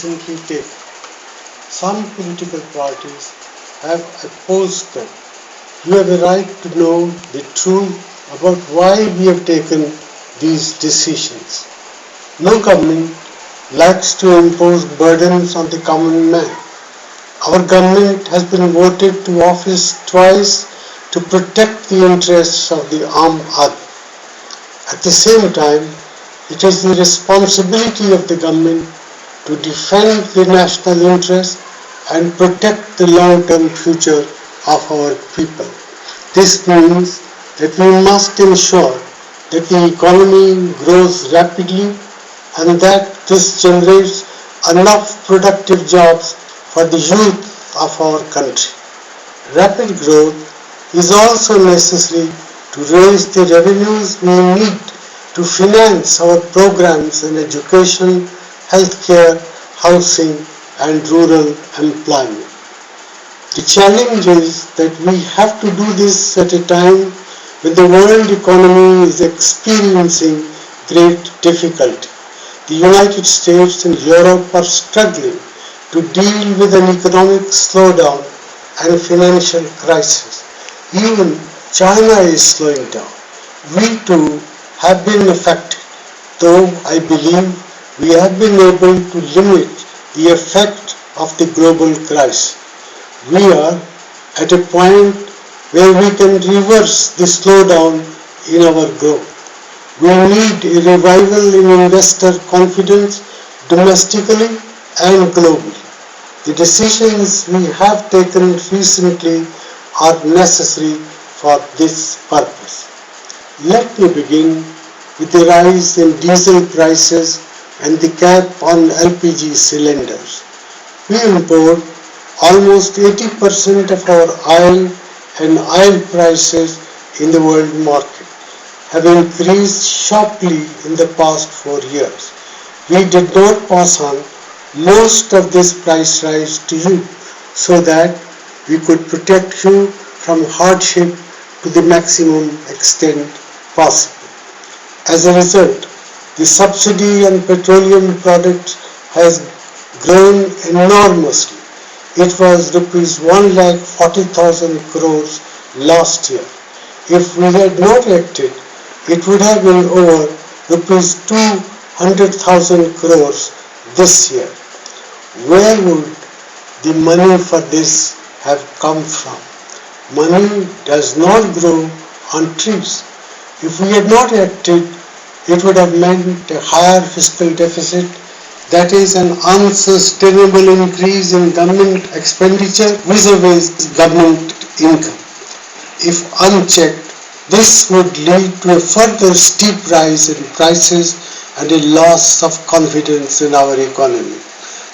recently taken. Some political parties have opposed them. You have a right to know the truth about why we have taken these decisions. No government likes to impose burdens on the common man. Our government has been voted to office twice to protect the interests of the Aam Aadmi. At the same time, it is the responsibility of the government to defend the national interest and protect the long-term future of our people. This means that we must ensure that the economy grows rapidly and that this generates enough productive jobs for the youth of our country. Rapid growth is also necessary to raise the revenues we need to finance our programs in education, healthcare, housing and rural employment. The challenge is that we have to do this at a time when the world economy is experiencing great difficulty. The United States and Europe are struggling to deal with an economic slowdown and financial crisis. Even China is slowing down. We too have been affected, though I believe we have been able to limit the effect of the global crisis. We are at a point where we can reverse the slowdown in our growth. We need a revival in investor confidence domestically and globally. The decisions we have taken recently are necessary for this purpose. Let me begin with the rise in diesel prices and the cap on LPG cylinders. We import almost 80% of our oil and oil prices in the world market have increased sharply in the past 4 years. We did not pass on most of this price rise to you so that we could protect you from hardship to the maximum extent possible. As a result, the subsidy on petroleum products has grown enormously. It was rupees 1,40,000 crores last year. If we had not acted, it would have been over rupees 200,000 crores this year. Where would the money for this have come from? Money does not grow on trees. If we had not acted, it would have meant a higher fiscal deficit, that is an unsustainable increase in government expenditure vis-a-vis government income. If unchecked, this would lead to a further steep rise in prices and a loss of confidence in our economy.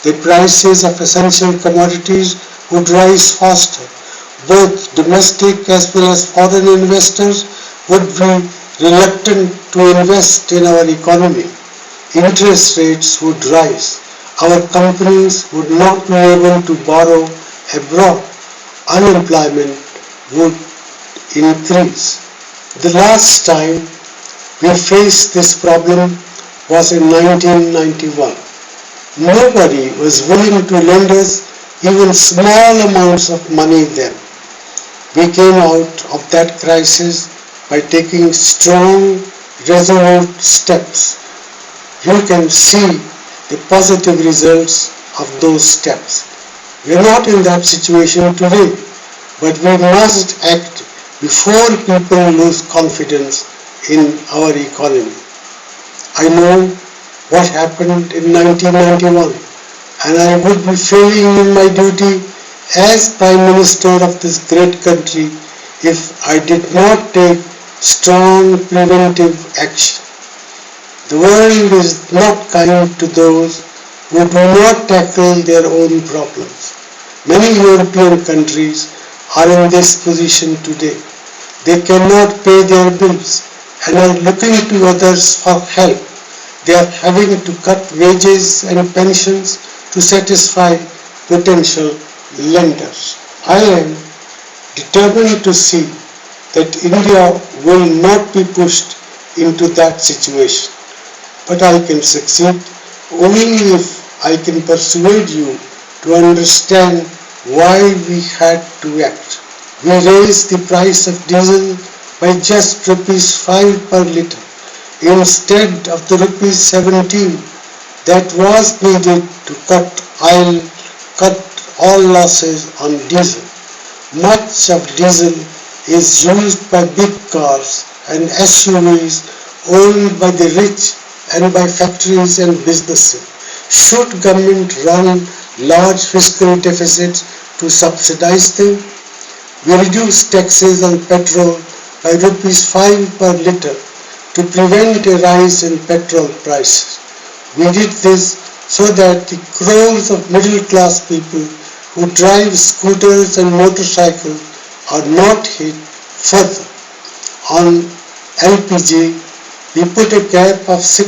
The prices of essential commodities would rise faster. Both domestic as well as foreign investors would be reluctant to invest in our economy. Interest rates would rise. Our companies would not be able to borrow abroad. Unemployment would increase. The last time we faced this problem was in 1991. Nobody was willing to lend us even small amounts of money then. We came out of that crisis by taking strong, resolute steps. You can see the positive results of those steps. We are not in that situation today, but we must act before people lose confidence in our economy. I know what happened in 1991, and I would be failing in my duty as Prime Minister of this great country if I did not take strong preventive action. The world is not kind to those who do not tackle their own problems. Many European countries are in this position today. They cannot pay their bills and are looking to others for help. They are having to cut wages and pensions to satisfy potential lenders. I am determined to see that India will not be pushed into that situation. But I can succeed only if I can persuade you to understand why we had to act. We raised the price of diesel by just rupees 5 per litre instead of the rupees 17 that was needed to cut all losses on diesel. Much of diesel is used by big cars and SUVs owned by the rich and by factories and businesses. Should government run large fiscal deficits to subsidize them? We reduced taxes on petrol by rupees 5 per litre to prevent a rise in petrol prices. We did this so that the crores of middle class people who drive scooters and motorcycles are not hit further. On LPG, we put a cap of